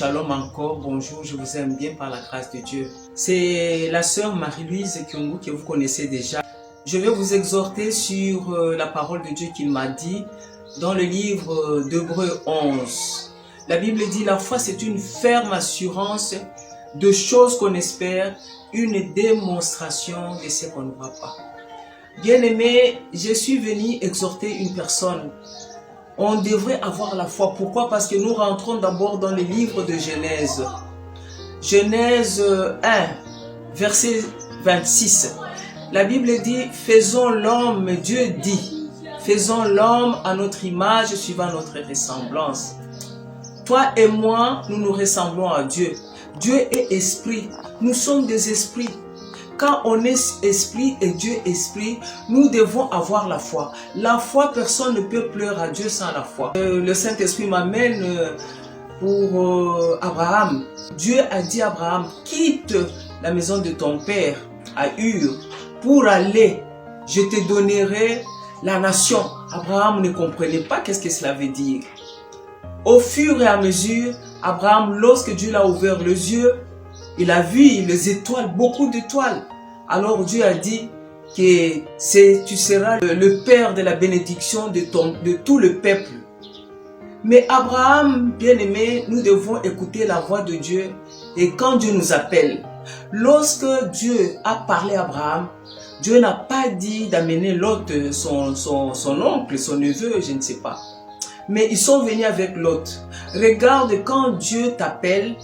Shalom encore, bonjour, je vous aime bien par la grâce de Dieu. C'est la sœur Marie-Louise Kyungu que vous connaissez déjà. Je vais vous exhorter sur la parole de Dieu qu'il m'a dit dans le livre d'Hébreux 11. La Bible dit, la foi c'est une ferme assurance de choses qu'on espère, une démonstration de ce qu'on ne voit pas. Bien-aimé, je suis venu exhorter une personne. On devrait avoir la foi. Pourquoi? Parce que nous rentrons d'abord dans le livre de Genèse. Genèse 1, verset 26. La Bible dit, faisons l'homme, Dieu dit, faisons l'homme à notre image, suivant notre ressemblance. Toi et moi, nous nous ressemblons à Dieu. Dieu est esprit. Nous sommes des esprits. Quand on est esprit et Dieu esprit, nous devons avoir la foi. La foi, personne ne peut pleurer à Dieu sans la foi. Le Saint-Esprit m'amène pour Abraham. Dieu a dit à Abraham, quitte la maison de ton père à Ur pour aller, je te donnerai la nation. Abraham ne comprenait pas qu'est-ce que cela veut dire. Au fur et à mesure, Abraham, lorsque Dieu l'a ouvert les yeux, il a vu les étoiles, beaucoup d'étoiles. Alors Dieu a dit que tu seras le père de la bénédiction de tout le peuple. Mais Abraham, bien-aimé, nous devons écouter la voix de Dieu. Et quand Dieu nous appelle, lorsque Dieu a parlé à Abraham, Dieu n'a pas dit d'amener Lot, son oncle, son neveu, je ne sais pas. Mais ils sont venus avec Lot. Regarde, quand Dieu t'appelle,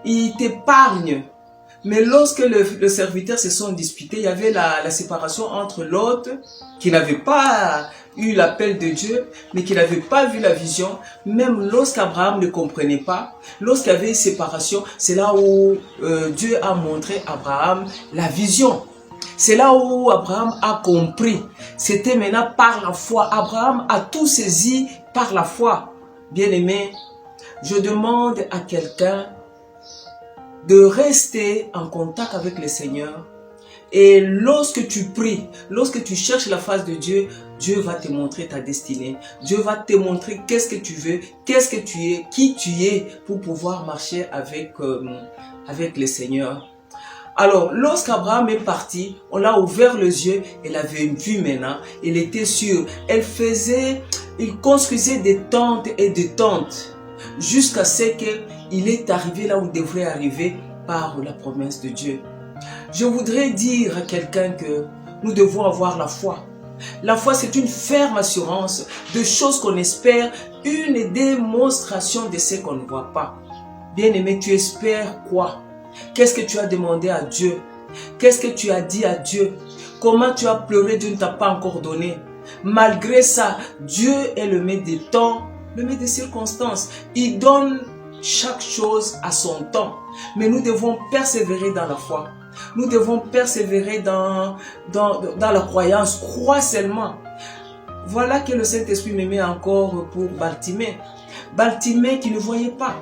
il t'épargne. Mais lorsque le serviteur se sont disputés, il y avait la séparation entre Lot, qui n'avait pas eu l'appel de Dieu, mais qui n'avait pas vu la vision. Même lorsqu'Abraham ne comprenait pas, lorsqu'il y avait une séparation, c'est là où Dieu a montré à Abraham la vision. C'est là où Abraham a compris. C'était maintenant par la foi. Abraham a tout saisi par la foi. Bien-aimé, je demande à quelqu'un de rester en contact avec le Seigneur. Et lorsque tu pries, lorsque tu cherches la face de Dieu, Dieu va te montrer ta destinée. Dieu va te montrer qu'est-ce que tu veux, qu'est-ce que tu es, qui tu es pour pouvoir marcher avec le Seigneur. Alors, lorsqu'Abraham est parti, on l'a ouvert les yeux, elle avait vu maintenant, il était sûr. Il construisait des tentes et des tentes jusqu'à ce qu'il est arrivé là où il devrait arriver par la promesse de Dieu. Je voudrais dire à quelqu'un que nous devons avoir la foi. La foi, c'est une ferme assurance de choses qu'on espère, une démonstration de ce qu'on ne voit pas. Bien-aimé, tu espères quoi? Qu'est-ce que tu as demandé à Dieu? Qu'est-ce que tu as dit à Dieu? Comment tu as pleuré, Dieu ne t'a pas encore donné? Malgré ça, Dieu est le maître des temps, le maître des circonstances. Il donne chaque chose à son temps. Mais nous devons persévérer dans la foi. Nous devons persévérer dans la croyance. Crois seulement. Voilà que le Saint-Esprit me met encore pour Bartimée. Bartimée qui ne voyait pas.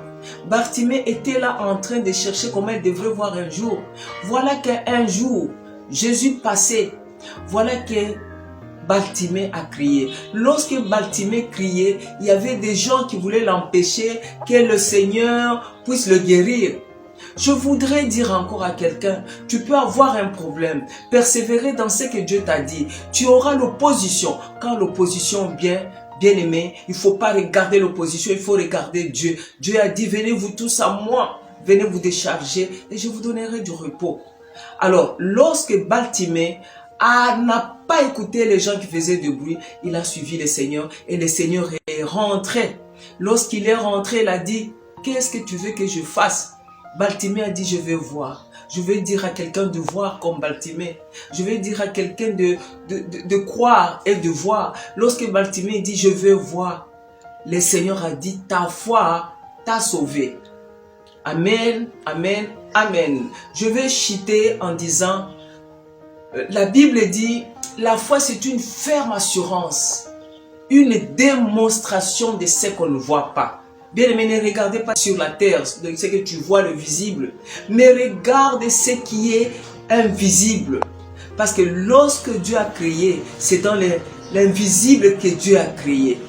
Bartimée était là en train de chercher comment il devrait voir un jour. Voilà qu'un jour, Jésus passait. Voilà que Bartimée a crié. Lorsque Bartimée criait, il y avait des gens qui voulaient l'empêcher que le Seigneur puisse le guérir. Je voudrais dire encore à quelqu'un, tu peux avoir un problème, persévérer dans ce que Dieu t'a dit. Tu auras l'opposition. Quand l'opposition vient, bien-aimé, il ne faut pas regarder l'opposition, il faut regarder Dieu. Dieu a dit, venez vous tous à moi, venez vous décharger et je vous donnerai du repos. Alors, lorsque Bartimée n'a pas écouté les gens qui faisaient du bruit, il a suivi le Seigneur et le Seigneur est rentré. Lorsqu'il est rentré, il a dit, qu'est-ce que tu veux que je fasse? Bartimée a dit, je vais voir. Je vais dire à quelqu'un de voir comme Bartimée. Je vais dire à quelqu'un de croire et de voir. Lorsque Bartimée dit, je vais voir, le Seigneur a dit, ta foi t'a sauvé. Amen, amen, amen. Je vais chuter en disant, la Bible dit, la foi c'est une ferme assurance, une démonstration de ce qu'on ne voit pas. Bien aimé, ne regardez pas sur la terre, ce que tu vois, le visible, mais regarde ce qui est invisible. Parce que lorsque Dieu a créé, c'est dans l'invisible que Dieu a créé.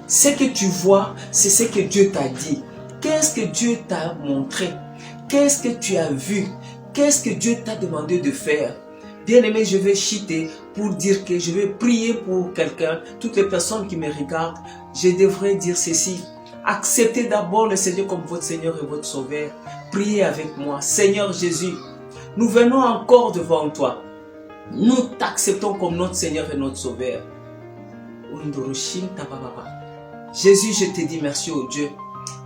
Ce que tu vois, c'est ce que Dieu t'a dit. Qu'est-ce que Dieu t'a montré? Qu'est-ce que tu as vu? Qu'est-ce que Dieu t'a demandé de faire? Bien-aimé, je vais chuter pour dire que je vais prier pour quelqu'un. Toutes les personnes qui me regardent, je devrais dire ceci. Acceptez d'abord le Seigneur comme votre Seigneur et votre Sauveur. Priez avec moi. Seigneur Jésus, nous venons encore devant toi. Nous t'acceptons comme notre Seigneur et notre Sauveur. Jésus, je te dis merci au Dieu.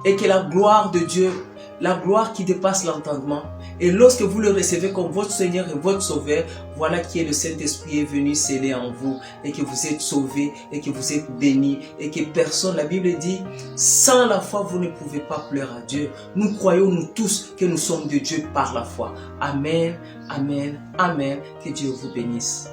Et que la gloire de Dieu, la gloire qui dépasse l'entendement, et lorsque vous le recevez comme votre Seigneur et votre Sauveur, voilà qui est le Saint-Esprit est venu sceller en vous, et que vous êtes sauvés, et que vous êtes bénis, et que personne, la Bible dit, sans la foi, vous ne pouvez pas plaire à Dieu. Nous croyons, nous tous, que nous sommes de Dieu par la foi. Amen, amen, amen. Que Dieu vous bénisse.